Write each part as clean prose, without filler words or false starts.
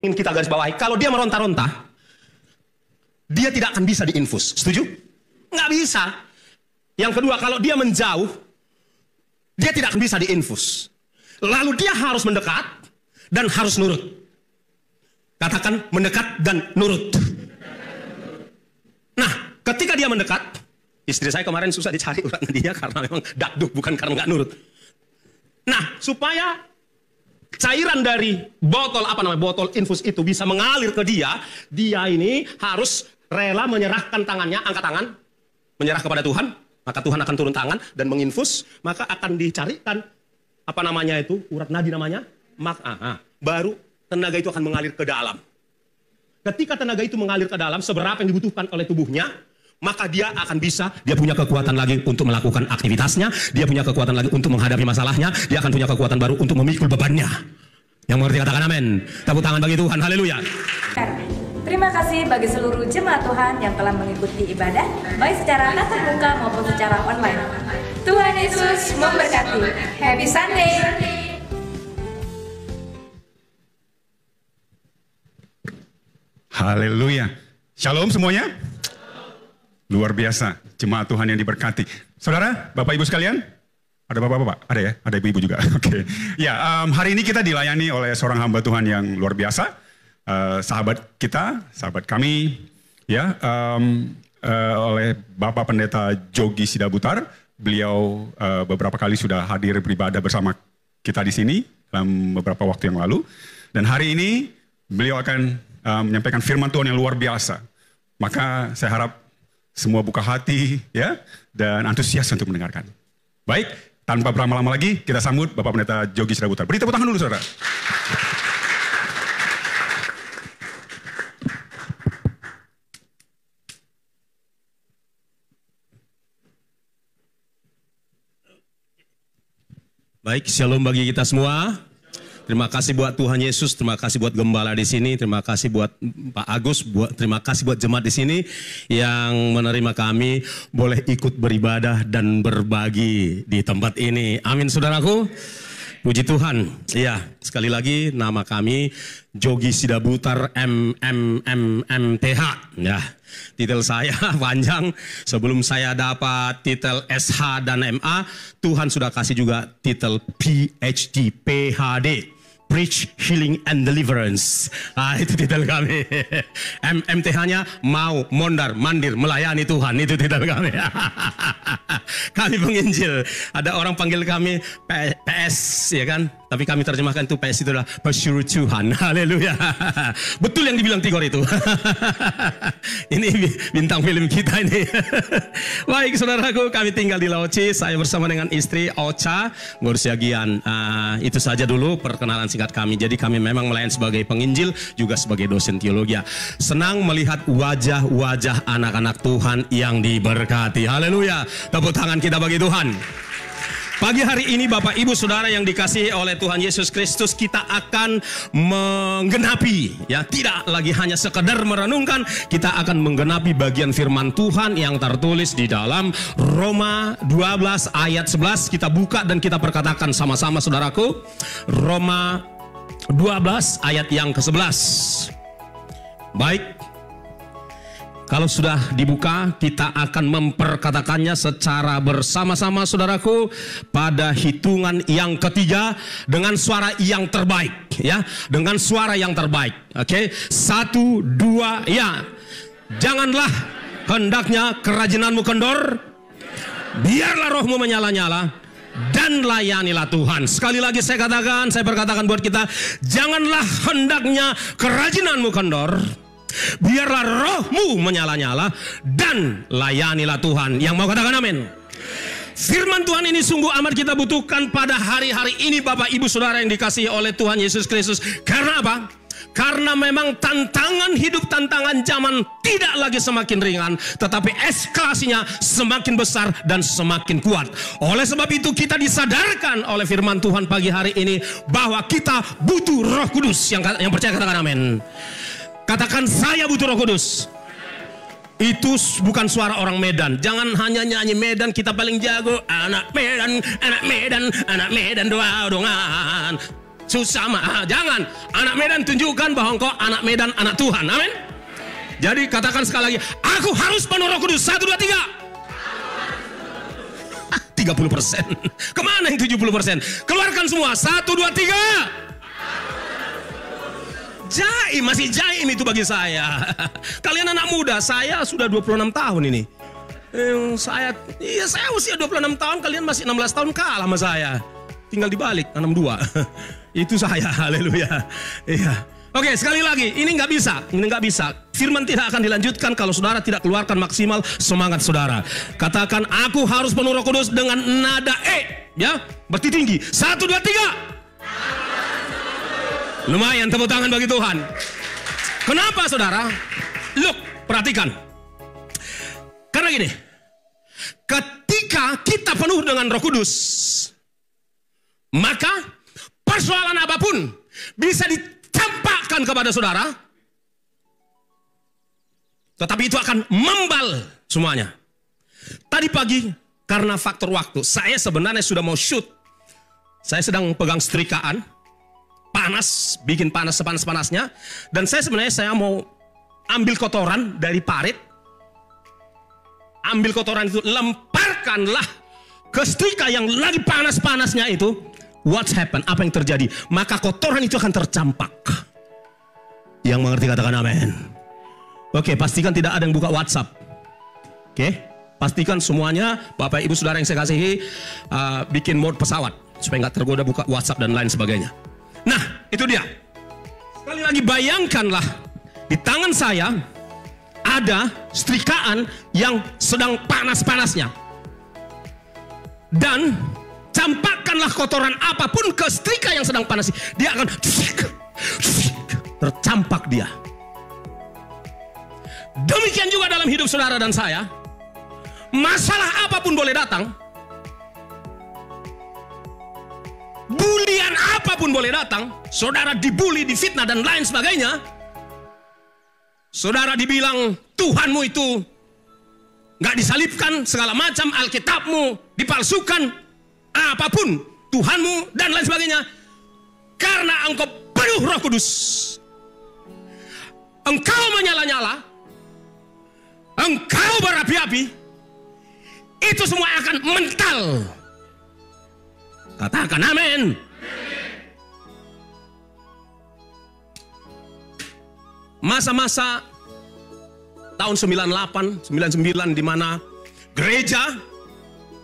ingin kita garis bawahi, kalau dia meronta-ronta, dia tidak akan bisa diinfus. Setuju? Nggak bisa. Yang kedua, kalau dia menjauh, dia tidak akan bisa diinfus. Lalu dia harus mendekat dan harus nurut. Katakan mendekat dan nurut. Nah, ketika dia mendekat, istri saya kemarin susah dicari uratnya dia karena memang dakduk, bukan karena nggak nurut. Nah, supaya cairan dari botol infus itu bisa mengalir ke dia ini harus rela menyerahkan tangannya, angkat tangan, menyerah kepada Tuhan, maka Tuhan akan turun tangan dan menginfus, maka akan dicarikan urat nadi namanya, baru tenaga itu akan mengalir ke dalam. Ketika tenaga itu mengalir ke dalam, seberapa yang dibutuhkan oleh tubuhnya, maka dia akan bisa, dia punya kekuatan lagi untuk melakukan aktivitasnya, dia punya kekuatan lagi untuk menghadapi masalahnya, dia akan punya kekuatan baru untuk memikul bebannya. Yang mengerti katakan amin. Tepuk tangan bagi Tuhan, haleluya. Terima kasih bagi seluruh jemaat Tuhan yang telah mengikuti ibadah, baik secara tatap muka maupun secara online. Tuhan Yesus memberkati. Happy Sunday. Haleluya. Shalom semuanya. Luar biasa, jemaat Tuhan yang diberkati. Saudara, Bapak Ibu sekalian, ada bapak-bapak? Ada ya? Ada ibu-ibu juga? Oke. Ya, hari ini kita dilayani oleh seorang hamba Tuhan yang luar biasa. Sahabat kita, sahabat kami, ya, oleh Bapak Pendeta Jogi Sidabutar. Beliau beberapa kali sudah hadir beribadah bersama kita di sini dalam beberapa waktu yang lalu. Dan hari ini beliau akan menyampaikan firman Tuhan yang luar biasa. Maka saya harap semua buka hati, ya, dan antusias untuk mendengarkan. Baik, tanpa berlama-lama lagi, kita sambut Bapak Pendeta Jogi Sidabutar. Beri tepuk tangan dulu, saudara. Baik, shalom bagi kita semua. Terima kasih buat Tuhan Yesus, terima kasih buat gembala di sini, terima kasih buat Pak Agus, terima kasih buat jemaat di sini yang menerima kami boleh ikut beribadah dan berbagi di tempat ini. Amin, saudaraku. Puji Tuhan. Iya, sekali lagi nama kami Jogi Sidabutar MMMMTH. Ya, titel saya panjang. Sebelum saya dapat titel SH dan MA, Tuhan sudah kasih juga titel PhD, PhD. Preach, Healing, and Deliverance. Itu titel kami. MMTH-nya mau, mondar, mandir, melayani Tuhan. Itu titel kami. Kami penginjil. Ada orang panggil kami PS, ya kan? Tapi kami terjemahkan itu PS itu adalah pesuruh Tuhan. Haleluya. Betul yang dibilang Tigor itu. Ini bintang film kita ini. Baik, saudaraku, kami tinggal di Lauci. Saya bersama dengan istri Ocha Ngursiagian. Itu saja dulu perkenalan singkat kami. Jadi kami memang melayani sebagai penginjil, juga sebagai dosen teologi. Senang melihat wajah-wajah anak-anak Tuhan yang diberkati. Haleluya. Tepuk tangan kita bagi Tuhan. Pagi hari ini Bapak Ibu Saudara yang dikasihi oleh Tuhan Yesus Kristus, kita akan menggenapi, ya, tidak lagi hanya sekedar merenungkan, kita akan menggenapi bagian firman Tuhan yang tertulis di dalam Roma 12 ayat 11. Kita buka dan kita perkatakan sama-sama, saudaraku. Roma 12 ayat yang ke-11. Baik. Kalau sudah dibuka, kita akan memperkatakannya secara bersama-sama, saudaraku, pada hitungan yang ketiga dengan suara yang terbaik, ya, dengan suara yang terbaik. Oke, 1, 2, ya. Janganlah hendaknya kerajinanmu kendor, biarlah rohmu menyala-nyala, dan layanilah Tuhan. Sekali lagi saya perkatakan buat kita, janganlah hendaknya kerajinanmu kendor, biarlah rohmu menyala-nyala, dan layanilah Tuhan. Yang mau katakan amin. Firman Tuhan ini sungguh amat kita butuhkan pada hari-hari ini, Bapak Ibu Saudara yang dikasihi oleh Tuhan Yesus Kristus. Karena apa? Karena memang tantangan hidup, tantangan zaman tidak lagi semakin ringan, tetapi eskalasinya semakin besar dan semakin kuat. Oleh sebab itu kita disadarkan oleh firman Tuhan pagi hari ini bahwa kita butuh Roh Kudus. Yang percaya katakan amin. Katakan, saya butuh Roh Kudus. Itu bukan suara orang Medan. Jangan hanya nyanyi Medan, kita paling jago. Anak Medan, anak Medan, anak Medan, doa dongan. susah mah. Jangan. Anak Medan tunjukkan bahwa engkau anak Medan, anak Tuhan. Amin. Jadi katakan sekali lagi, aku harus penuh Roh Kudus. 1, 2, 3. 30%. Kemana yang 70%? Keluarkan semua. 1, 2, 3. Jaim, masih jaim itu bagi saya. Kalian anak muda, saya sudah 26 tahun ini. Saya usia 26 tahun, kalian masih 16 tahun kalah sama saya. Tinggal dibalik, 62. Itu saya, haleluya. Iya. Oke, sekali lagi, ini nggak bisa. Firman tidak akan dilanjutkan kalau saudara tidak keluarkan maksimal semangat saudara. Katakan, aku harus penuh Roh Kudus dengan nada E, ya, berarti tinggi. 1, 2, 3. Lumayan, tepuk tangan bagi Tuhan. Kenapa saudara? Look, perhatikan. Karena gini, ketika kita penuh dengan Roh Kudus, maka persoalan apapun bisa dicampakkan kepada saudara, tetapi itu akan membal semuanya. Tadi pagi karena faktor waktu, saya sebenarnya sudah mau shoot. Saya sedang pegang setrikaan, panas, bikin panas sepanas-panasnya, dan saya mau ambil kotoran dari parit, ambil kotoran itu, lemparkanlah ke setrika yang lagi panas-panasnya itu. What's happen? Apa yang terjadi? Maka kotoran itu akan tercampak. Yang mengerti katakan amin. Oke, pastikan tidak ada yang buka WhatsApp. Oke, pastikan semuanya Bapak Ibu Saudara yang saya kasihi bikin mode pesawat supaya nggak tergoda buka WhatsApp dan lain sebagainya. Nah, itu dia. Sekali lagi bayangkanlah di tangan saya ada setrikaan yang sedang panas-panasnya. Dan campakkanlah kotoran apapun ke setrika yang sedang panas, dia akan tercampak dia. Demikian juga dalam hidup saudara dan saya. Masalah apapun boleh datang, bulian apapun boleh datang. Saudara dibully, difitnah dan lain sebagainya. Saudara dibilang Tuhanmu itu nggak disalibkan, segala macam, Alkitabmu dipalsukan, apapun Tuhanmu dan lain sebagainya. Karena engkau penuh Roh Kudus, engkau menyala-nyala, engkau berapi-api, itu semua akan mental. Katakan amin. Masa-masa tahun 98, 99 di mana gereja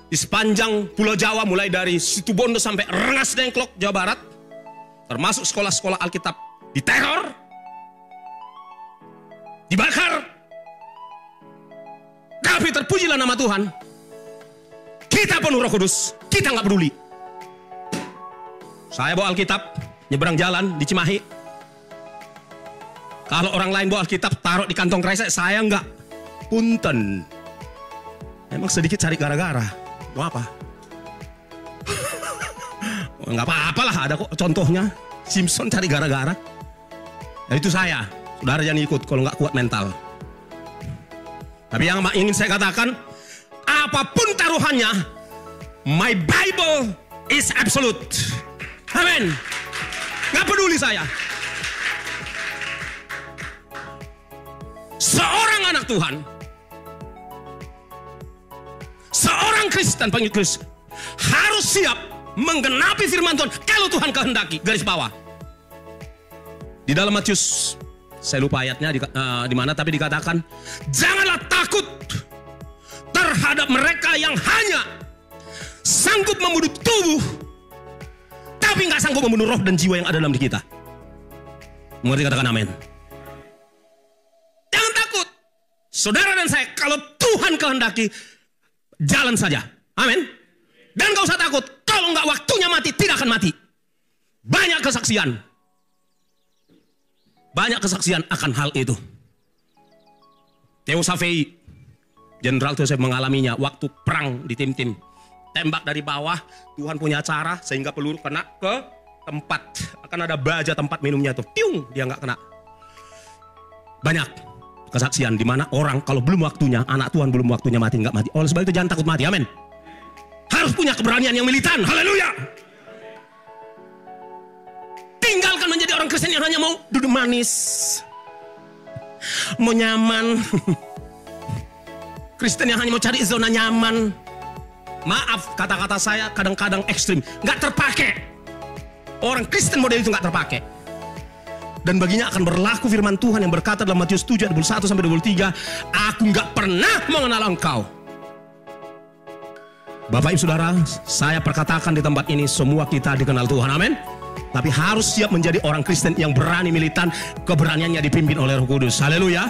di sepanjang Pulau Jawa, mulai dari Situbondo sampai Rengas Dengklok, Jawa Barat, termasuk sekolah-sekolah Alkitab, diteror, dibakar. Tapi terpujilah nama Tuhan, kita penuh Roh Kudus, kita nggak peduli. Saya bawa Alkitab, nyebrang jalan di Cimahi. Kalau orang lain bawa Alkitab, taruh di kantong kresek, saya nggak. Punten. Emang sedikit cari gara-gara. Mau apa? Nggak apa-apalah, ada kok contohnya. Simpson cari gara-gara. Nah, itu saya. Saudara jangan ikut kalau nggak kuat mental. Tapi yang ingin saya katakan, apapun taruhannya, my Bible is absolute. Amin. Nggak peduli saya. Seorang anak Tuhan, seorang Kristen, pengikut Kristus, harus siap menggenapi firman Tuhan kalau Tuhan kehendaki. Garis bawah. Di dalam Matius, saya lupa ayatnya di mana, tapi dikatakan, janganlah takut terhadap mereka yang hanya sanggup membunuh tubuh, tapi nggak sanggup membunuh roh dan jiwa yang ada dalam diri kita. Mengerti katakan amin. Jangan takut, saudara dan saya, kalau Tuhan kehendaki, jalan saja. Amin. Dan gak usah takut, kalau nggak waktunya mati, tidak akan mati. Banyak kesaksian. Banyak kesaksian akan hal itu. Theo Savei, Jenderal Theo Savei mengalaminya waktu perang di tim-tim. Tembak dari bawah, Tuhan punya cara sehingga peluru kena ke tempat. Akan ada baja tempat minumnya tuh. Tiung, dia nggak kena. Banyak kesaksian di mana orang kalau belum waktunya, anak Tuhan belum waktunya mati, nggak mati. Oleh sebab itu jangan takut mati, amin. Harus punya keberanian yang militan, haleluya. Tinggalkan menjadi orang Kristen yang hanya mau duduk manis, mau nyaman. Kristen yang hanya mau cari zona nyaman. Maaf, kata-kata saya kadang-kadang ekstrim, nggak terpakai. Orang Kristen model itu nggak terpakai. Dan baginya akan berlaku firman Tuhan yang berkata dalam Matius 7 ayat 21-23, aku nggak pernah mengenal engkau. Bapak Ibu Saudara, saya perkatakan di tempat ini, semua kita dikenal Tuhan, amin. Tapi harus siap menjadi orang Kristen yang berani militan, keberaniannya dipimpin oleh Roh Kudus. Haleluya.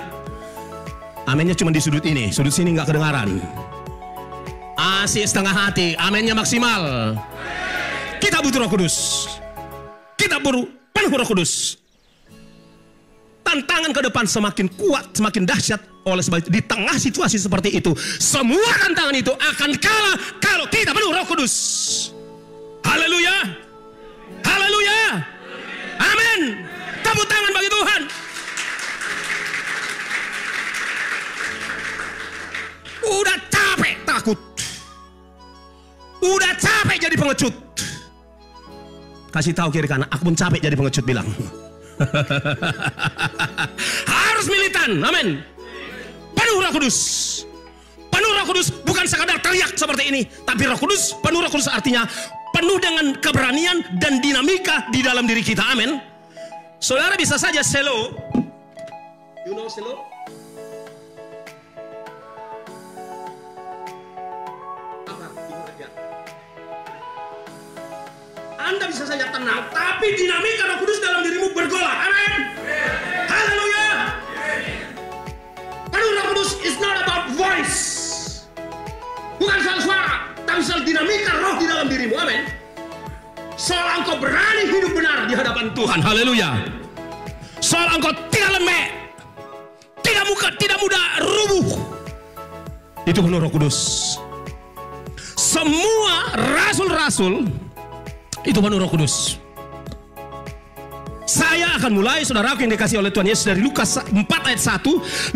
Aminnya cuma di sudut ini, sudut sini nggak kedengaran. Asik setengah hati, aminnya maksimal. Kita butuh Roh Kudus. Kita perlu penuh Roh Kudus. Tantangan ke depan semakin kuat, semakin dahsyat. Oleh sebab itu, di tengah situasi seperti itu, semua tantangan itu akan kalah kalau kita penuh Roh Kudus. Haleluya. Haleluya. Amin. Tepuk tangan bagi Tuhan. Udah capek takut. Udah capek jadi pengecut. Kasih tahu kiri kanan, aku pun capek jadi pengecut, bilang. Harus militan, amin. Penuh Roh Kudus. Penuh Roh Kudus bukan sekadar teriak seperti ini, tapi Roh Kudus, penuh Roh Kudus artinya penuh dengan keberanian dan dinamika di dalam diri kita, amin. Saudara bisa saja selo. You know selo? Anda bisa saja tenang, tapi dinamika Roh Kudus dalam dirimu bergolak. Amin. Haleluya. Penuh Roh Kudus is not about voice. Bukan soal suara, tapi soal dinamika roh di dalam dirimu. Amin. Soal engkau berani hidup benar di hadapan Tuhan. Haleluya. Soal engkau tidak lembek, tidak mudah rubuh. Itu penuh Roh Kudus. Semua rasul-rasul itu penuh Roh Kudus. Saya akan mulai, saudaraku yang dikasih oleh Tuhan Yesus, dari Lukas 4 ayat 1.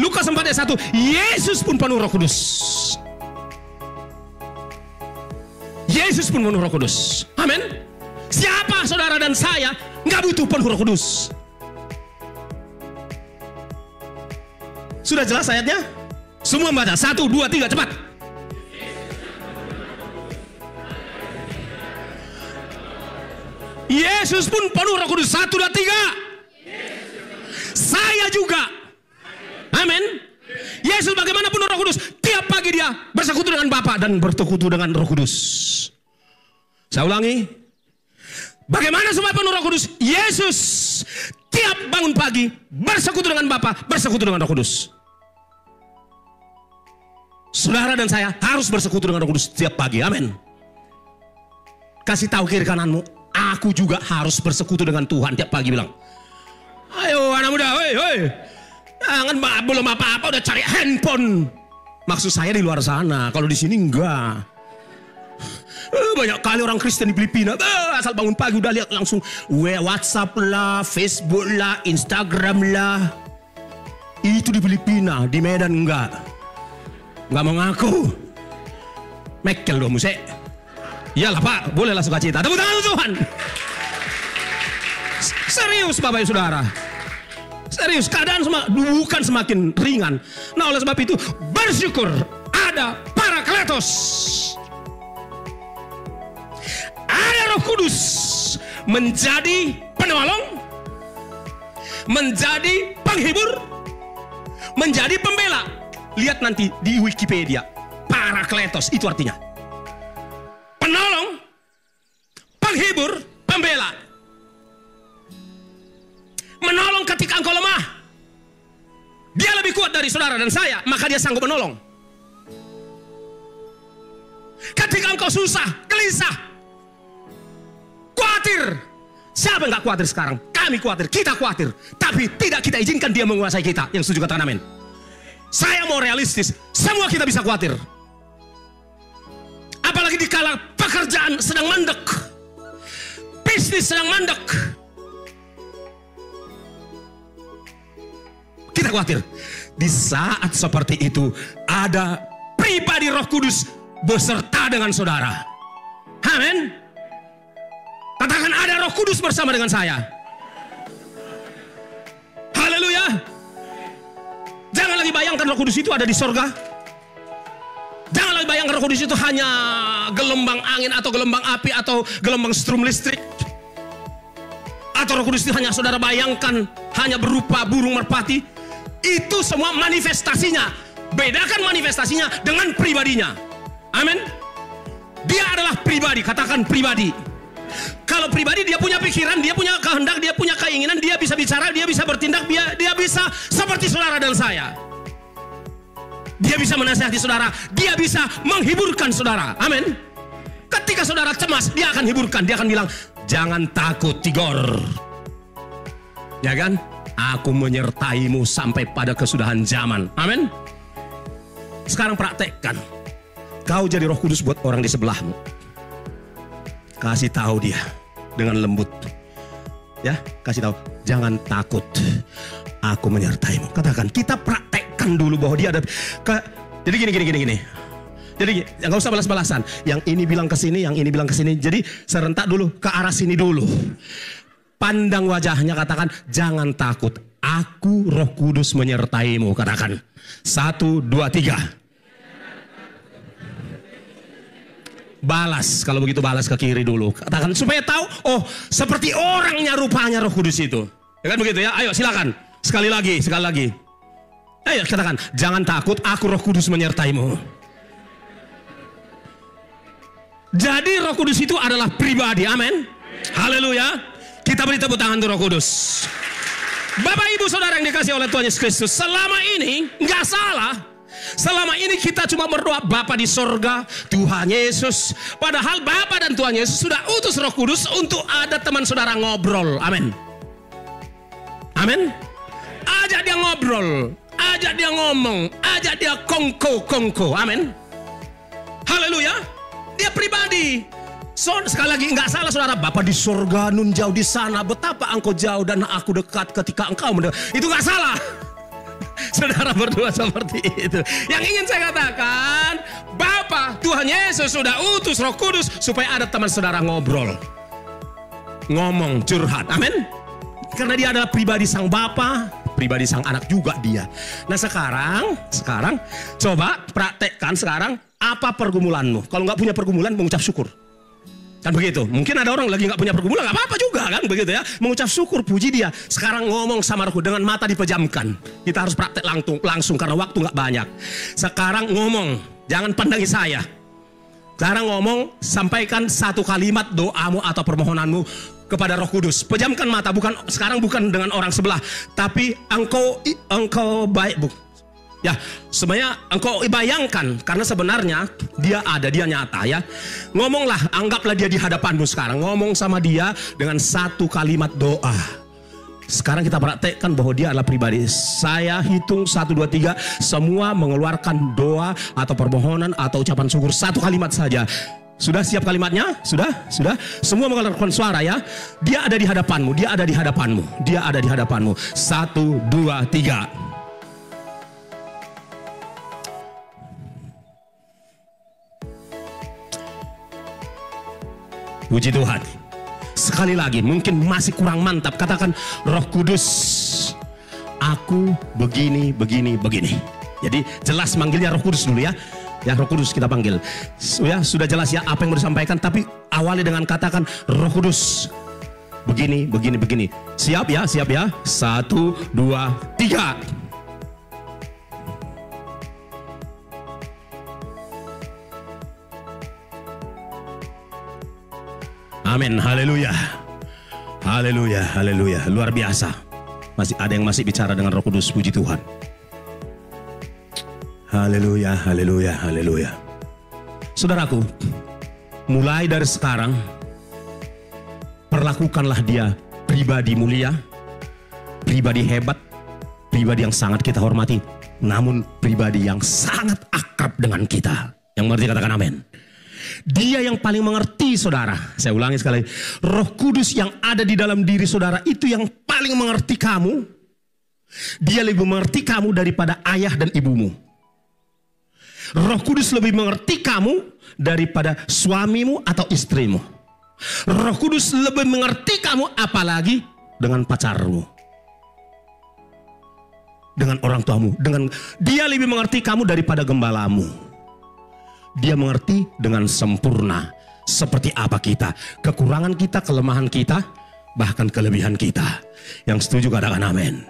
Lukas 4 ayat 1, Yesus pun penuh Roh Kudus. Yesus pun penuh Roh Kudus. Amin. Siapa saudara dan saya nggak butuh penuh Roh Kudus? Sudah jelas ayatnya? Semua membaca, 1, 2, 3, cepat. Yesus pun penuh Roh Kudus. 1, 2, 3. Saya juga. Amin. Yesus bagaimana penuh Roh Kudus? Tiap pagi dia bersekutu dengan Bapa dan bersekutu dengan Roh Kudus. Saya ulangi. Bagaimana supaya penuh Roh Kudus? Yesus tiap bangun pagi bersekutu dengan Bapa, bersekutu dengan Roh Kudus. Saudara dan saya harus bersekutu dengan Roh Kudus tiap pagi. Amin. Kasih tahu kiri kananmu, aku juga harus bersekutu dengan Tuhan tiap pagi, bilang. Ayo anak muda, hoi. Jangan belum apa-apa udah cari handphone. Maksud saya di luar sana, kalau di sini enggak. Banyak kali orang Kristen di Filipina, asal bangun pagi udah lihat langsung WhatsApp lah, Facebook lah, Instagram lah. Itu di Filipina, di Medan enggak mau ngaku. Mekel dong musik. Iyalah Pak, bolehlah sukacita. Tepuk tangan Tuhan. Serius Bapak Ibu Saudara. Serius, keadaan bukan semakin ringan. Nah oleh sebab itu bersyukur ada Parakletos. Ada Roh Kudus menjadi penolong, menjadi penghibur, menjadi pembela. Lihat nanti di Wikipedia, Parakletos itu artinya penolong, penghibur, pembela. Menolong ketika engkau lemah. Dia lebih kuat dari saudara dan saya, maka dia sanggup menolong. Ketika engkau susah, gelisah, khawatir. Siapa yang gak khawatir sekarang? Kami khawatir, kita khawatir. Tapi tidak kita izinkan dia menguasai kita. Yang setuju katakan amin. Saya mau realistis, semua kita bisa khawatir. Apalagi dikala pekerjaan sedang mandek, bisnis sedang mandek, kita khawatir. Di saat seperti itu ada pribadi Roh Kudus beserta dengan saudara. Amin. Katakan ada Roh Kudus bersama dengan saya. lagi bayangkan Roh Kudus itu ada di sorga. Jangan lagi bayangkan Roh Kudus itu hanya gelombang angin atau gelombang api atau gelombang strum listrik. Atau Roh Kudus itu hanya saudara bayangkan hanya berupa burung merpati. Itu semua manifestasinya. Bedakan manifestasinya dengan pribadinya. Amin. Dia adalah pribadi, katakan pribadi. Kalau pribadi dia punya pikiran, dia punya kehendak, dia punya keinginan, dia bisa bicara, dia bisa bertindak, dia bisa seperti saudara dan saya. Dia bisa menasihati saudara, dia bisa menghiburkan saudara. Amin. Ketika saudara cemas, dia akan hiburkan, dia akan bilang, jangan takut Tigor. Ya kan? Aku menyertaimu sampai pada kesudahan zaman. Amin. Sekarang praktekkan. Kau jadi Roh Kudus buat orang di sebelahmu. Kasih tahu dia dengan lembut. Ya, kasih tahu, jangan takut. Aku menyertaimu. Katakan, kita praktekkan dulu bahwa dia ada. Jadi gini. Jadi nggak usah balas-balasan. Yang ini bilang ke sini, yang ini bilang ke sini. Jadi serentak dulu ke arah sini dulu. Pandang wajahnya, katakan, jangan takut. Aku Roh Kudus menyertaimu. Katakan, 1, 2, 3. Balas, kalau begitu balas ke kiri dulu. Katakan supaya tahu, oh seperti orangnya rupanya Roh Kudus itu. Ya kan begitu ya? Ayo silakan. Sekali lagi. Ayo katakan, jangan takut, aku Roh Kudus menyertaimu. Jadi Roh Kudus itu adalah pribadi. Amin. Haleluya. Kita beri tepuk tangan untuk Roh Kudus. Bapak Ibu Saudara yang dikasihi oleh Tuhan Yesus Kristus, selama ini nggak salah. Selama ini kita cuma berdoa Bapa di sorga, Tuhan Yesus. Padahal Bapa dan Tuhan Yesus sudah utus Roh Kudus untuk ada teman saudara ngobrol. Amin. Amin. Ajak dia ngobrol, ajak dia ngomong, ajak dia kongko. Amin. Haleluya. Dia pribadi. Sekali lagi nggak salah saudara, Bapa di sorga, nun jauh di sana, betapa engkau jauh dan aku dekat ketika engkau mendekat. Itu nggak salah. Saudara berdua seperti itu. Yang ingin saya katakan, Bapa Tuhan Yesus sudah utus Roh Kudus supaya ada teman saudara ngobrol, ngomong, curhat. Amin. Karena dia adalah pribadi sang Bapa, pribadi sang anak juga dia. Nah sekarang coba praktekkan sekarang apa pergumulanmu. Kalau nggak punya pergumulan, mengucap syukur. Kan begitu. Mungkin ada orang lagi nggak punya pergumulan, nggak apa-apa juga kan begitu ya. Mengucap syukur, puji dia. Sekarang ngomong sama Roh dengan mata dipejamkan. Kita harus praktek langsung karena waktu nggak banyak. Sekarang ngomong, jangan pandangi saya. Sekarang ngomong, sampaikan satu kalimat doamu atau permohonanmu kepada Roh Kudus. Pejamkan mata, bukan dengan orang sebelah, tapi engkau baik, ya, sebenarnya engkau bayangkan, karena sebenarnya dia ada, dia nyata ya. Ngomonglah, anggaplah dia di hadapanmu sekarang. Ngomong sama dia dengan satu kalimat doa. Sekarang kita praktekkan bahwa dia adalah pribadi. Saya hitung 1, 2, 3. Semua mengeluarkan doa atau permohonan atau ucapan syukur. Satu kalimat saja. Sudah siap kalimatnya? Sudah? Semua mengeluarkan suara ya. Dia ada di hadapanmu. Dia ada di hadapanmu. 1, 2, 3. Puji Tuhan. Sekali lagi, mungkin masih kurang mantap. Katakan, Roh Kudus, aku begini. Jadi jelas manggilnya Roh Kudus dulu ya. Ya, Roh Kudus kita panggil. Ya, sudah jelas ya apa yang mau disampaikan. Tapi awali dengan katakan, Roh Kudus, begini. Siap ya? 1, 2, 3. Amin, haleluya. Luar biasa. Masih ada yang masih bicara dengan Roh Kudus, puji Tuhan. Haleluya. Saudaraku, mulai dari sekarang perlakukanlah dia pribadi mulia, pribadi hebat, pribadi yang sangat kita hormati, namun pribadi yang sangat akrab dengan kita. Yang mengerti katakan amin. Dia yang paling mengerti saudara. Saya ulangi sekali. Roh Kudus yang ada di dalam diri saudara itu yang paling mengerti kamu. Dia lebih mengerti kamu daripada ayah dan ibumu. Roh Kudus lebih mengerti kamu daripada suamimu atau istrimu. Roh Kudus lebih mengerti kamu apalagi dengan pacarmu. dengan orang tuamu. Dia lebih mengerti kamu daripada gembalamu. Dia mengerti dengan sempurna. Seperti apa kita, kekurangan kita, kelemahan kita, bahkan kelebihan kita. Yang setuju katakan amin.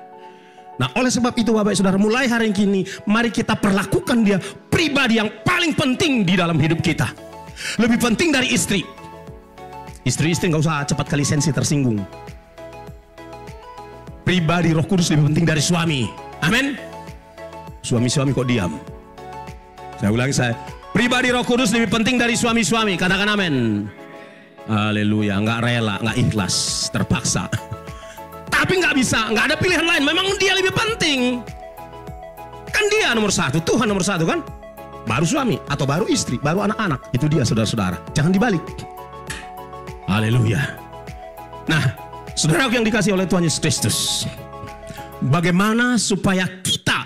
Nah, oleh sebab itu Bapak Saudara, mulai hari ini mari kita perlakukan dia pribadi yang paling penting di dalam hidup kita. Lebih penting dari istri. Istri-istri gak usah cepat kali sensi tersinggung. Pribadi Roh Kudus lebih penting dari suami. Amin. Suami-suami kok diam? Saya ulangi pribadi Roh Kudus lebih penting dari suami-suami. Katakan amin. Haleluya. Gak rela, gak ikhlas, terpaksa. Tapi nggak bisa, nggak ada pilihan lain. Memang dia lebih penting. Kan dia nomor satu, Tuhan nomor satu kan. Baru suami, atau baru istri, baru anak-anak. Itu dia saudara-saudara. Jangan dibalik. Haleluya. Nah, saudara yang dikasih oleh Tuhan Yesus Kristus, bagaimana supaya kita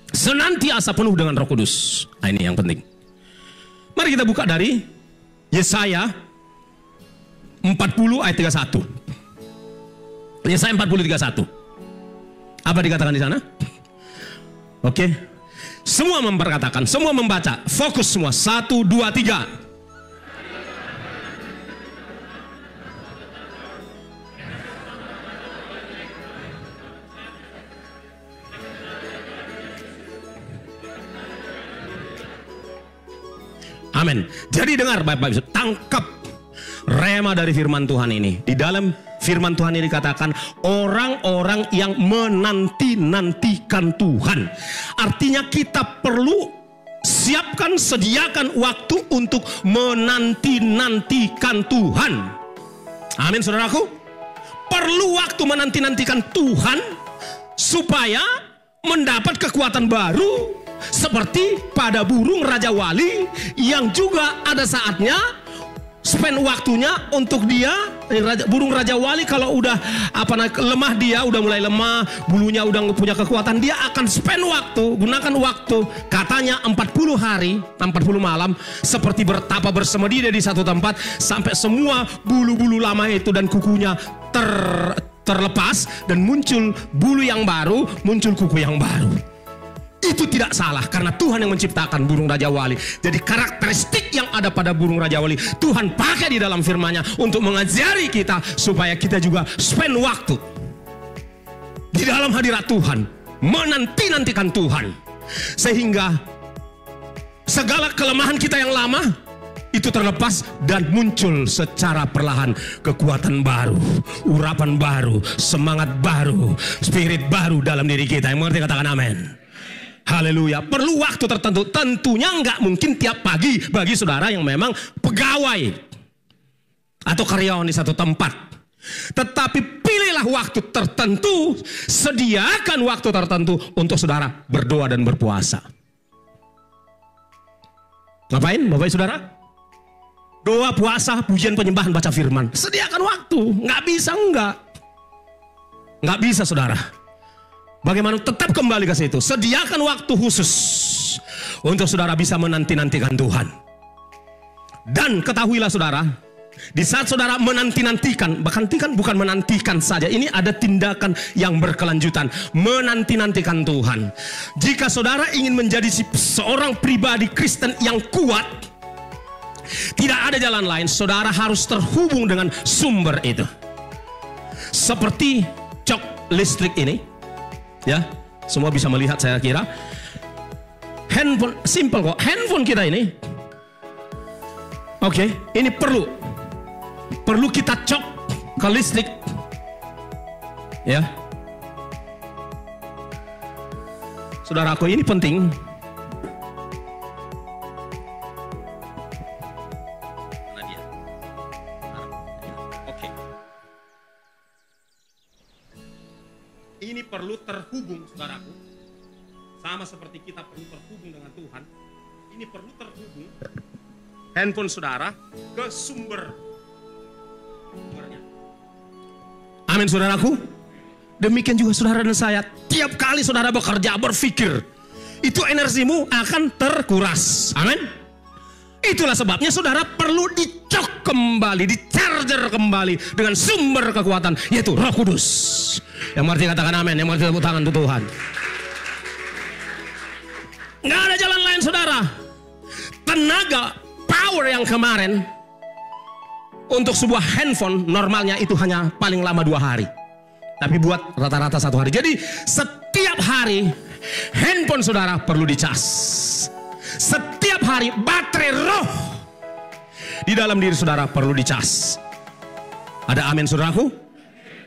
senantiasa penuh dengan Roh Kudus? Nah, ini yang penting. Mari kita buka dari Yesaya 40 ayat 31. Yesaya 40:31. Apa dikatakan di sana? Oke. Semua memperkatakan, semua membaca. Fokus semua. 1, 2, 3. Amin. Jadi dengar Bapak Ibu, tangkap rema dari firman Tuhan ini. Di dalam firman Tuhan ini dikatakan orang-orang yang menanti-nantikan Tuhan. Artinya kita perlu siapkan, sediakan waktu untuk menanti-nantikan Tuhan. Amin saudaraku. Perlu waktu menanti-nantikan Tuhan supaya mendapat kekuatan baru. Seperti pada burung Raja Wali yang juga ada saatnya spend waktunya untuk dia. Burung Raja Wali kalau udah lemah, dia udah mulai lemah, bulunya udah punya kekuatan, dia akan spend waktu, gunakan waktu, katanya 40 hari 40 malam seperti bertapa bersemedi di satu tempat sampai semua bulu-bulu lama itu dan kukunya terlepas dan muncul bulu yang baru, muncul kuku yang baru. Itu tidak salah karena Tuhan yang menciptakan burung Raja Wali. Jadi karakteristik yang ada pada burung Raja Wali Tuhan pakai di dalam firman-Nya untuk mengajari kita supaya kita juga spend waktu di dalam hadirat Tuhan, menanti-nantikan Tuhan, sehingga segala kelemahan kita yang lama itu terlepas dan muncul secara perlahan kekuatan baru, urapan baru, semangat baru, spirit baru dalam diri kita. Yang mengerti katakan amin. Haleluya. Perlu waktu tertentu. Tentunya nggak mungkin tiap pagi bagi saudara yang memang pegawai atau karyawan di satu tempat. Tetapi pilihlah waktu tertentu, sediakan waktu tertentu untuk saudara berdoa dan berpuasa. Ngapain Bapak Saudara? Doa, puasa, pujian, penyembahan, baca firman. Sediakan waktu. Nggak bisa enggak. Nggak bisa saudara. Bagaimana tetap kembali ke situ. Sediakan waktu khusus untuk saudara bisa menanti-nantikan Tuhan. Dan ketahuilah saudara, di saat saudara menanti-nantikan, bahkan bukan menantikan saja, ini ada tindakan yang berkelanjutan. Menanti-nantikan Tuhan. Jika saudara ingin menjadi seorang pribadi Kristen yang kuat, tidak ada jalan lain. Saudara harus terhubung dengan sumber itu. Seperti cok listrik ini. Ya, semua bisa melihat saya kira. Handphone, simple kok. Handphone kita ini, oke, ini perlu kita cok ke listrik. Ya, saudaraku, ini penting. Mana dia? Oke. Ini perlu terhubung, saudaraku. Sama seperti kita perlu terhubung dengan Tuhan. Ini perlu terhubung handphone saudara ke sumbernya. Amin saudaraku. Demikian juga saudara dan saya. Tiap kali saudara bekerja, berpikir, itu energimu akan terkuras. Amin. Itulah sebabnya saudara perlu dicok kembali, di-charger kembali dengan sumber kekuatan, yaitu Roh Kudus. Yang mengerti katakan amin, yang mengerti tepuk tangan untuk Tuhan. Nggak ada jalan lain saudara. Tenaga power yang kemarin untuk sebuah handphone normalnya itu hanya paling lama 2 hari. Tapi buat rata-rata 1 hari. Jadi setiap hari handphone saudara perlu dicas. Setiap hari baterai roh di dalam diri saudara perlu dicas. Ada amin saudaraku?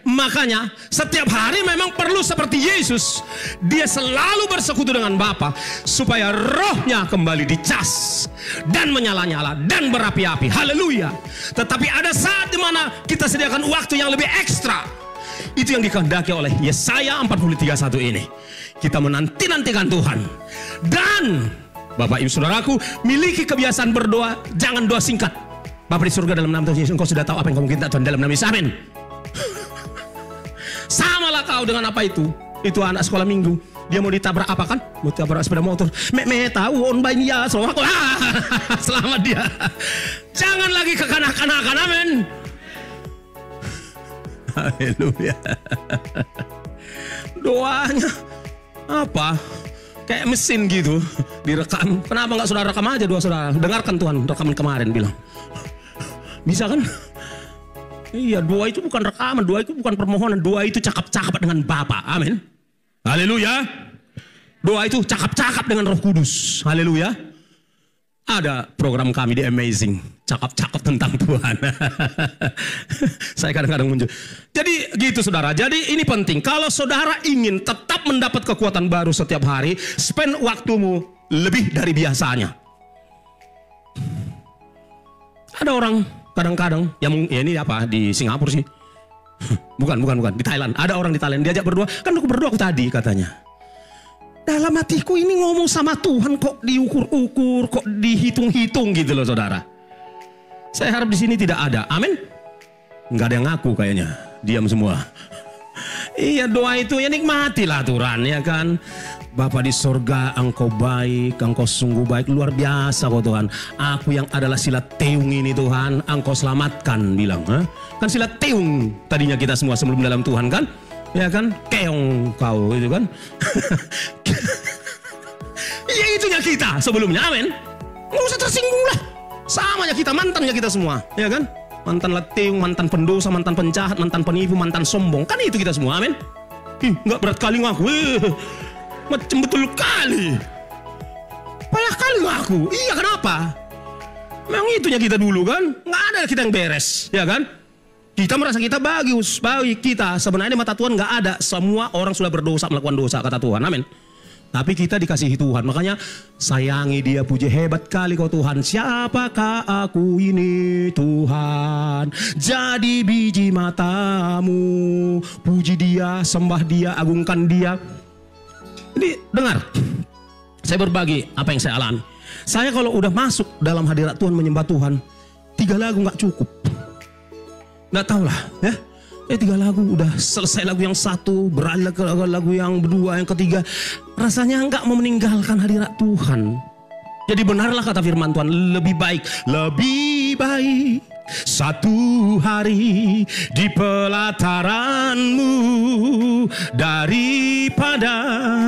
Makanya setiap hari memang perlu seperti Yesus. Dia selalu bersekutu dengan Bapa supaya rohnya kembali dicas dan menyala-nyala dan berapi-api. Haleluya. Tetapi ada saat dimana kita sediakan waktu yang lebih ekstra. Itu yang dikehendaki oleh Yesaya 43:1 ini. Kita menanti-nantikan Tuhan. Dan Bapak Ibu Saudaraku, miliki kebiasaan berdoa. Jangan doa singkat. Bapa di surga, dalam nama Tuhan Yesus, Engkau sudah tahu apa yang kamu minta Tuhan, dalam nama Yesus, amin. Samalah kau dengan apa itu? Itu anak sekolah minggu. Dia mau ditabrak apa kan? Mau ditabrak sepeda motor. Tahu on bain ya, selamat dia. Jangan lagi kekanak-kanakan, amin. Haleluya. Doanya apa? Kayak mesin gitu, direkam. Kenapa nggak saudara rekam aja doa saudara? Dengarkan Tuhan rekaman kemarin bilang. Bisa kan? Iya, doa itu bukan rekaman, doa itu bukan permohonan, doa itu cakap-cakap dengan Bapa. Amin. Haleluya. Doa itu cakap-cakap dengan Roh Kudus. Haleluya. Ada program kami di Amazing, cakap-cakap tentang Tuhan. Saya kadang-kadang muncul. Jadi gitu saudara, jadi ini penting. Kalau saudara ingin tetap mendapat kekuatan baru setiap hari, spend waktumu lebih dari biasanya. Ada orang kadang-kadang, ya ini apa, di Singapura sih. Bukan, di Thailand. Ada orang di Thailand, diajak berdoa. Kan aku berdoa aku tadi katanya. Dalam hatiku ini ngomong sama Tuhan kok diukur-ukur, kok dihitung-hitung gitu loh saudara. Saya harap di sini tidak ada. Amin. Nggak ada yang ngaku kayaknya. Diam semua. Iya, doa itu ya nikmatilah aturan ya kan. Bapa di sorga, Engkau baik, Engkau sungguh baik, luar biasa kok Tuhan. Aku yang adalah silat teung ini Tuhan, Engkau selamatkan bilang. Kan silat teung tadinya kita semua sebelum dalam Tuhan kan. Ya kan, keong kau itu kan. Ya itunya kita sebelumnya, amin. Nggak usah tersinggung lah. Samanya kita, mantannya kita semua, ya kan. Mantan leting, mantan pendosa, mantan penjahat, mantan penipu, mantan sombong. Kan itu kita semua, amin. Nggak berat kali ngaku. Macam betul kali. Payah kali ngaku. Iya, kenapa? Memang itunya kita dulu kan. Nggak ada kita yang beres, ya kan. Kita merasa kita bagus, baik kita. Sebenarnya di mata Tuhan nggak ada. Semua orang sudah berdosa, melakukan dosa, kata Tuhan. Amin. Tapi kita dikasihi Tuhan. Makanya sayangi dia, puji, hebat kali kau Tuhan. Siapakah aku ini Tuhan? Jadi biji matamu. Puji dia, sembah dia, agungkan dia. Jadi dengar. Saya berbagi apa yang saya alami. Saya kalau udah masuk dalam hadirat Tuhan menyembah Tuhan, 3 lagu nggak cukup. Nggak tahu lah ya. 3 lagu udah selesai, lagu yang 1 beralih ke lagu yang 2, yang ketiga rasanya nggak mau meninggalkan hadirat Tuhan. Jadi benarlah kata firman Tuhan, lebih baik 1 hari di pelataranmu daripada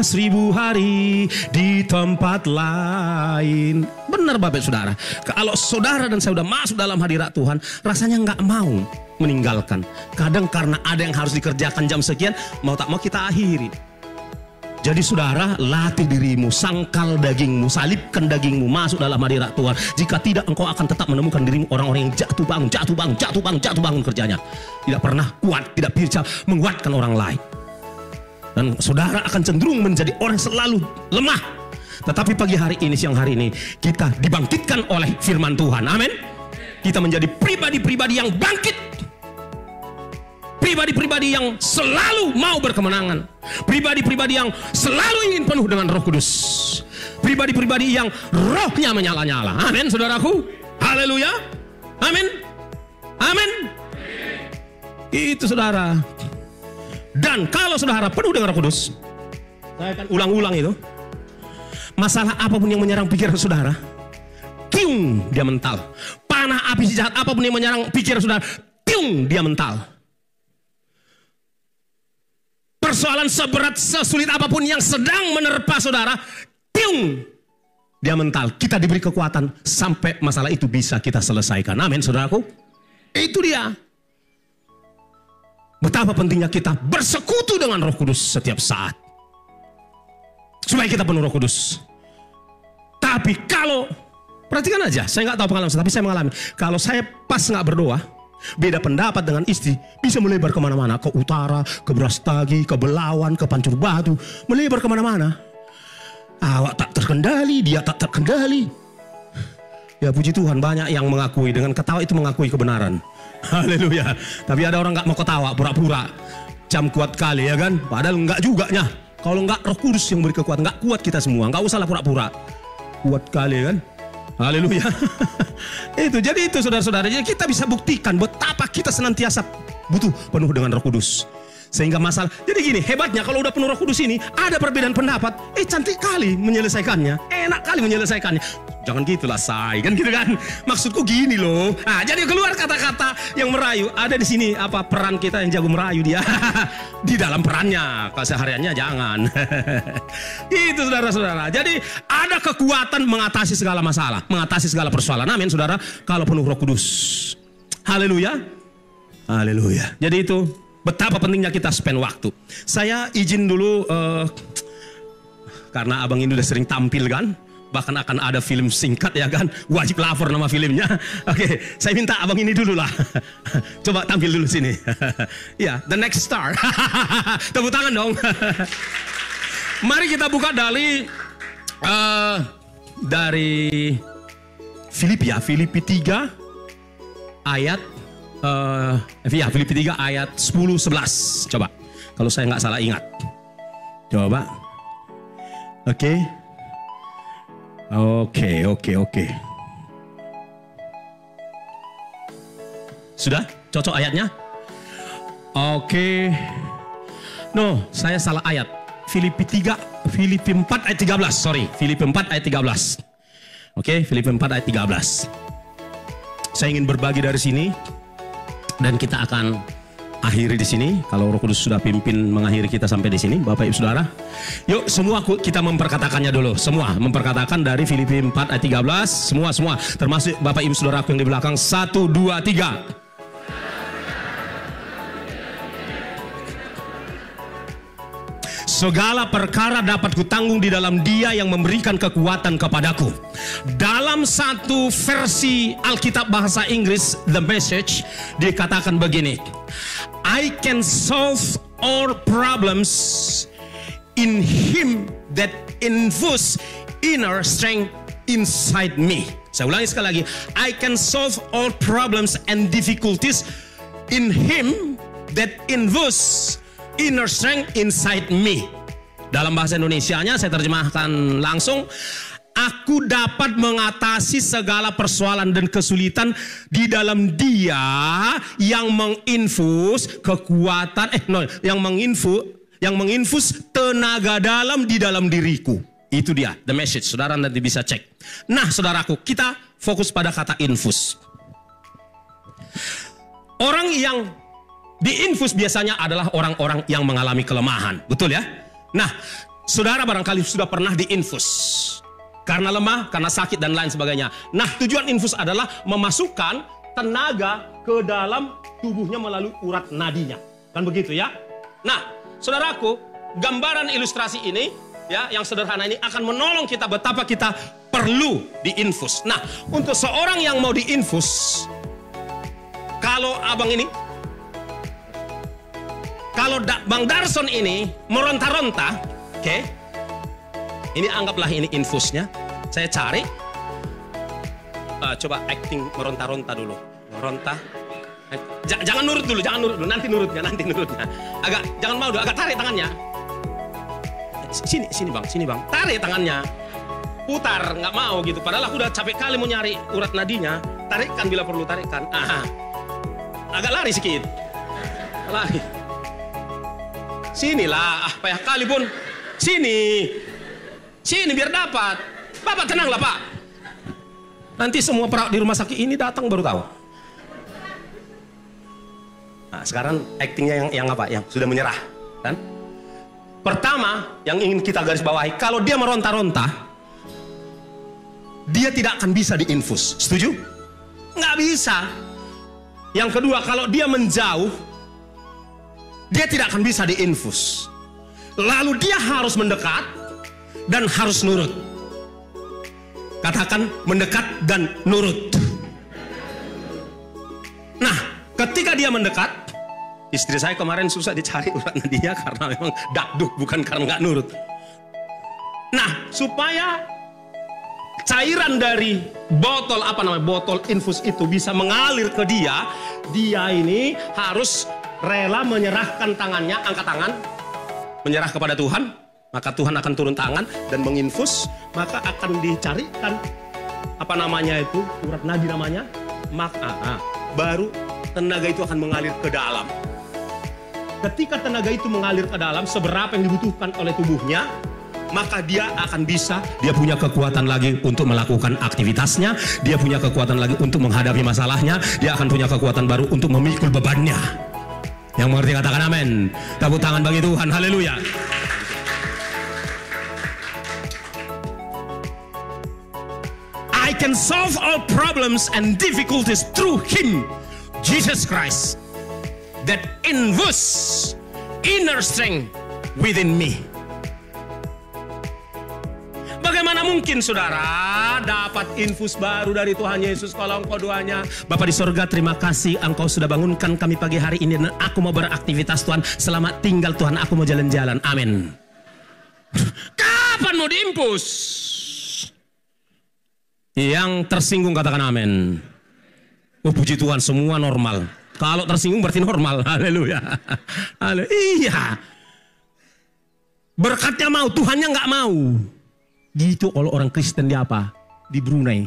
1000 hari di tempat lain. Benar Bapak Saudara. Kalau saudara dan saya sudah masuk dalam hadirat Tuhan, rasanya nggak mau meninggalkan. Kadang karena ada yang harus dikerjakan jam sekian, mau tak mau kita akhiri. Jadi saudara, latih dirimu, sangkal dagingmu, salibkan dagingmu, masuk dalam hadirat Tuhan. Jika tidak, engkau akan tetap menemukan dirimu orang-orang yang jatuh bangun kerjanya. Tidak pernah kuat, tidak bisa menguatkan orang lain. Dan saudara akan cenderung menjadi orang selalu lemah. Tetapi pagi hari ini, siang hari ini, kita dibangkitkan oleh firman Tuhan. Amin. Kita menjadi pribadi-pribadi yang bangkit. Pribadi-pribadi yang selalu mau berkemenangan. Pribadi-pribadi yang selalu ingin penuh dengan Roh Kudus. Pribadi-pribadi yang rohnya menyala-nyala. Amin, saudaraku. Haleluya. Amin. Amin. Itu saudara. Dan kalau saudara penuh dengan Roh Kudus, saya akan ulang-ulang itu. Masalah apapun yang menyerang pikiran saudara, tiung, dia mental. Panah api jahat apapun yang menyerang pikiran saudara, tiung, dia mental. Persoalan seberat, sesulit apapun yang sedang menerpa saudara, tiung, dia mental. Kita diberi kekuatan sampai masalah itu bisa kita selesaikan. Amin, saudaraku. Itu dia. Betapa pentingnya kita bersekutu dengan Roh Kudus setiap saat. Supaya kita penuh Roh Kudus. Tapi kalau, perhatikan aja, saya nggak tahu pengalaman, tapi saya mengalami. Kalau saya pas nggak berdoa, beda pendapat dengan istri, bisa melebar kemana-mana. Ke utara, ke Brastagi, ke Belawan, ke Pancur Batu. Melebar kemana-mana. Awak tak terkendali, dia tak terkendali. Ya puji Tuhan, banyak yang mengakui, dengan ketawa itu mengakui kebenaran. Haleluya. Tapi ada orang nggak mau ketawa, pura-pura. Jam kuat kali ya kan? Padahal nggak juga nya. Kalau nggak Roh Kudus yang beri kekuatan, nggak kuat kita semua. Nggak usahlah pura-pura. Kuat kali kan? Haleluya. Itu, jadi itu saudara-saudara. Jadi kita bisa buktikan betapa kita senantiasa butuh penuh dengan Roh Kudus. Sehingga masalah, jadi gini, hebatnya kalau udah penuh Roh Kudus ini, ada perbedaan pendapat, cantik kali menyelesaikannya, enak kali menyelesaikannya. Jangan gitulah say, kan gitu kan? Maksudku gini loh. Nah, jadi keluar kata-kata yang merayu. Ada di sini apa peran kita yang jago merayu dia di dalam perannya, kesehariannya jangan. Itu saudara-saudara. Jadi ada kekuatan mengatasi segala masalah, mengatasi segala persoalan. Amin, saudara. Kalau penuh Roh Kudus. Haleluya. Haleluya. Jadi itu betapa pentingnya kita spend waktu. Saya izin dulu, karena abang ini udah sering tampil kan, bahkan akan ada film singkat ya kan, wajib lapor nama filmnya. Oke, saya minta abang ini dulu lah. Coba tampil dulu sini. Ya, the next star. Tepuk tangan dong. Mari kita buka dari Filipi 3 ayat Filipi 3 ayat 10-11. Coba, kalau saya nggak salah ingat. Coba. Oke. Sudah? Cocok ayatnya? Oke. No, saya salah ayat. Filipi 4 ayat 13. Sorry, Filipi 4 ayat 13. Oke, Filipi 4 ayat 13. Saya ingin berbagi dari sini. Dan kita akan akhiri di sini. Kalau Roh Kudus sudah pimpin mengakhiri kita sampai di sini, Bapak Ibu Saudara. Yuk semua kita memperkatakannya dulu. Semua memperkatakan dari Filipi 4 ayat 13. Semua. Termasuk Bapak Ibu Saudaraku yang di belakang. 1, 2, 3. Segala perkara dapat kutanggung di dalam Dia yang memberikan kekuatan kepadaku. Dalam satu versi Alkitab bahasa Inggris, The Message, dikatakan begini. I can solve all problems in Him that infuses inner strength inside me. Saya ulangi sekali lagi. I can solve all problems and difficulties in Him that infuses inner strength inside me. Dalam bahasa Indonesianya saya terjemahkan langsung. Aku dapat mengatasi segala persoalan dan kesulitan di dalam Dia yang menginfus kekuatan, yang menginfus tenaga dalam di dalam diriku. Itu dia, The Message. Saudara nanti bisa cek. Nah, saudaraku, kita fokus pada kata infus. Orang yang diinfus biasanya adalah orang-orang yang mengalami kelemahan. Betul ya? Nah, saudara barangkali sudah pernah diinfus. Karena lemah, karena sakit dan lain sebagainya. Nah, tujuan infus adalah memasukkan tenaga ke dalam tubuhnya melalui urat nadinya. Kan begitu ya? Nah, saudaraku, gambaran ilustrasi ini ya, yang sederhana ini akan menolong kita betapa kita perlu diinfus. Nah, untuk seorang yang mau diinfus, kalau abang ini, kalau Bang Darson ini meronta-ronta, oke, ini anggaplah ini infusnya. Saya cari, coba acting meronta-ronta dulu, meronta. Jangan nurut dulu, nanti nurutnya. Agak, jangan mau dulu, agak tarik tangannya. Sini bang, tarik tangannya. Putar, nggak mau gitu. Padahal aku udah capek kali mau nyari urat nadinya. Tarikkan bila perlu, tarikkan. Aha. Agak lari sedikit. Lari. Sinilah, payah kali pun. Sini biar dapat. Bapak tenanglah Pak. Nanti semua perawat di rumah sakit ini datang baru tahu. Nah, sekarang aktingnya yang apa? Yang sudah menyerah, kan? Pertama, yang ingin kita garis bawahi, kalau dia meronta-ronta, dia tidak akan bisa diinfus. Setuju? Nggak bisa. Yang kedua, kalau dia menjauh, dia tidak akan bisa diinfus. Lalu dia harus mendekat dan harus nurut. Katakan mendekat dan nurut. Nah, ketika dia mendekat, istri saya kemarin susah dicari uratnya dia karena memang dakduk, bukan karena nggak nurut. Nah, supaya cairan dari botol botol infus itu bisa mengalir ke dia, dia ini harus rela menyerahkan tangannya, angkat tangan, menyerah kepada Tuhan, maka Tuhan akan turun tangan dan menginfus, maka akan dicarikan urat nadi namanya, maka baru tenaga itu akan mengalir ke dalam. Ketika tenaga itu mengalir ke dalam, seberapa yang dibutuhkan oleh tubuhnya, maka dia akan bisa, dia punya kekuatan lagi untuk melakukan aktivitasnya, dia punya kekuatan lagi untuk menghadapi masalahnya, dia akan punya kekuatan baru untuk memikul bebannya. Yang mengerti katakan amin. Tepuk tangan bagi Tuhan, haleluya. I can solve all problems and difficulties through Him, Jesus Christ, that infuse inner strength within me. Bagaimana mungkin saudara dapat infus baru dari Tuhan Yesus kalau engkau doanya, Bapa di sorga, terima kasih engkau sudah bangunkan kami pagi hari ini dan aku mau beraktivitas Tuhan. Selamat tinggal Tuhan, aku mau jalan-jalan. Amin. Kapan mau diinfus? Yang tersinggung katakan amin. Oh puji Tuhan, semua normal. Kalau tersinggung berarti normal. Haleluya. Iya. Berkatnya mau, Tuhannya nggak mau. Gitu kalau orang Kristen di apa? Di Brunei.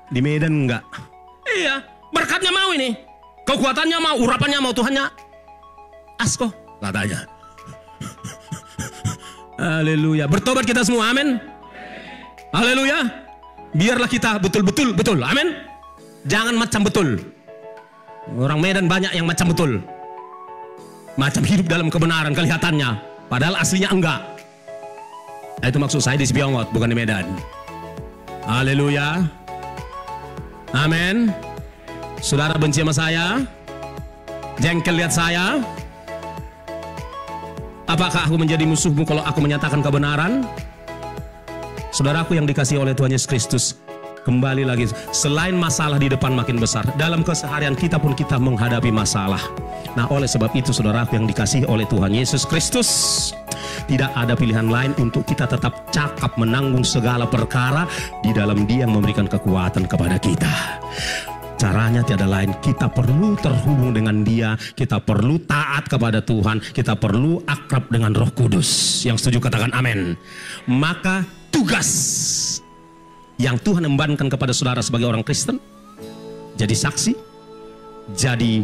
Di Medan enggak. Iya, berkatnya mau ini. Kekuatannya mau, urapannya mau, Tuhannya asko katanya. Haleluya. Bertobat kita semua, amin. Haleluya. Biarlah kita betul-betul betul, amin. Jangan macam betul. Orang Medan banyak yang macam betul. Macam hidup dalam kebenaran kelihatannya, padahal aslinya enggak. Itu maksud saya di Sibiongot, bukan di Medan. Haleluya. Amin. Saudara benci sama saya? Jengkel lihat saya? Apakah aku menjadi musuhmu kalau aku menyatakan kebenaran? Saudaraku yang dikasihi oleh Tuhan Yesus Kristus, kembali lagi, selain masalah di depan makin besar, dalam keseharian kita pun kita menghadapi masalah. Nah, oleh sebab itu saudaraku yang dikasihi oleh Tuhan Yesus Kristus, tidak ada pilihan lain untuk kita tetap cakap menanggung segala perkara di dalam Dia yang memberikan kekuatan kepada kita. Caranya tiada lain, kita perlu terhubung dengan Dia, kita perlu taat kepada Tuhan, kita perlu akrab dengan Roh Kudus. Yang setuju katakan amin. Maka tugas yang Tuhan embankan kepada saudara sebagai orang Kristen, jadi saksi, jadi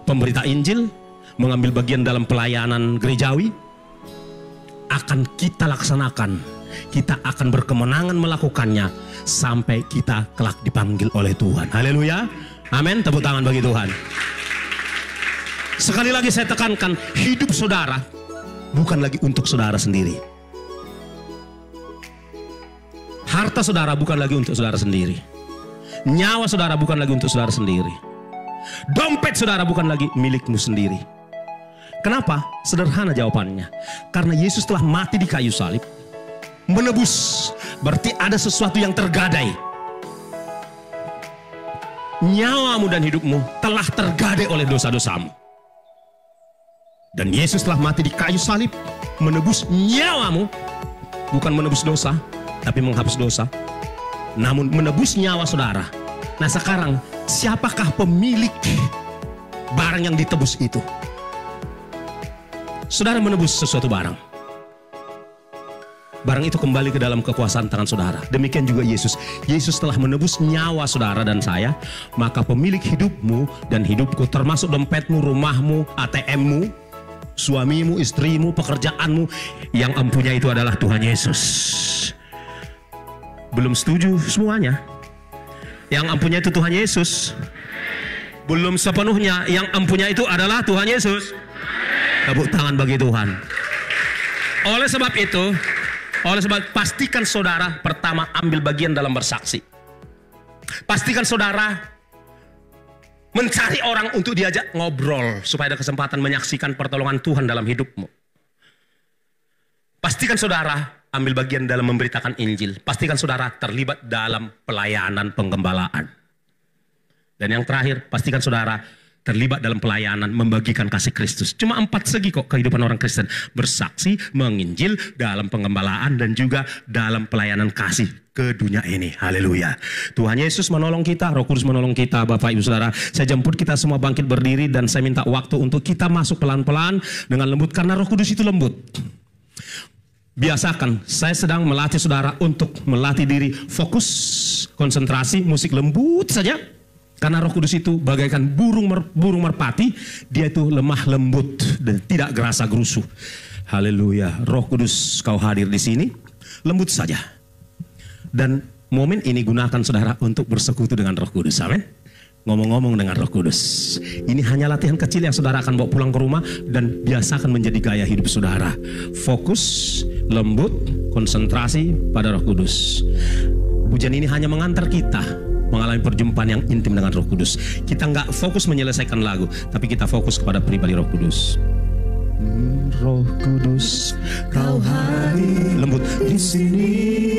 pemberita Injil, mengambil bagian dalam pelayanan gerejawi, akan kita laksanakan. Kita akan berkemenangan melakukannya sampai kita kelak dipanggil oleh Tuhan. Haleluya. Amin. Tepuk tangan bagi Tuhan. Sekali lagi saya tekankan, hidup saudara bukan lagi untuk saudara sendiri. Harta saudara bukan lagi untuk saudara sendiri. Nyawa saudara bukan lagi untuk saudara sendiri. Dompet saudara bukan lagi milikmu sendiri. Kenapa? Sederhana jawabannya. Karena Yesus telah mati di kayu salib, menebus. Berarti ada sesuatu yang tergadai. Nyawamu dan hidupmu telah tergadai oleh dosa-dosamu. Dan Yesus telah mati di kayu salib, menebus nyawamu. Bukan menebus dosa, tapi menghapus dosa. Namun menebus nyawa saudara. Nah sekarang, siapakah pemilik barang yang ditebus itu? Saudara menebus sesuatu barang. Barang itu kembali ke dalam kekuasaan tangan saudara. Demikian juga Yesus. Yesus telah menebus nyawa saudara dan saya. Maka pemilik hidupmu dan hidupku, termasuk dompetmu, rumahmu, ATM-mu, suamimu, istrimu, pekerjaanmu, yang empunya itu adalah Tuhan Yesus. Belum setuju semuanya? Yang empunya itu Tuhan Yesus. Belum sepenuhnya. Yang empunya itu adalah Tuhan Yesus. Tepuk tangan bagi Tuhan. Oleh sebab itu, Oleh sebab pastikan saudara pertama ambil bagian dalam bersaksi. Pastikan saudara mencari orang untuk diajak ngobrol supaya ada kesempatan menyaksikan pertolongan Tuhan dalam hidupmu. Pastikan saudara ambil bagian dalam memberitakan Injil. Pastikan saudara terlibat dalam pelayanan penggembalaan. Dan yang terakhir, pastikan saudara terlibat dalam pelayanan membagikan kasih Kristus. Cuma 4 segi kok kehidupan orang Kristen. Bersaksi, menginjil, dalam penggembalaan, dan juga dalam pelayanan kasih ke dunia ini. Haleluya. Tuhan Yesus menolong kita, Roh Kudus menolong kita. Bapak Ibu Saudara, saya jemput kita semua bangkit berdiri dan saya minta waktu untuk kita masuk pelan-pelan dengan lembut karena Roh Kudus itu lembut. Biasakan, saya sedang melatih saudara untuk melatih diri fokus, konsentrasi, musik lembut saja. Karena Roh Kudus itu bagaikan burung merpati, dia itu lemah lembut dan tidak gerasa gerusu. Haleluya. Roh Kudus kau hadir di sini, lembut saja. Dan momen ini gunakan saudara untuk bersekutu dengan Roh Kudus. Amin. Ngomong-ngomong dengan Roh Kudus. Ini hanya latihan kecil yang saudara akan bawa pulang ke rumah dan biasakan menjadi gaya hidup saudara. Fokus, lembut, konsentrasi pada Roh Kudus. Pujian ini hanya mengantar kita mengalami perjumpaan yang intim dengan Roh Kudus. Kita nggak fokus menyelesaikan lagu, tapi kita fokus kepada pribadi Roh Kudus. Roh Kudus, kau hadir lembut di sini.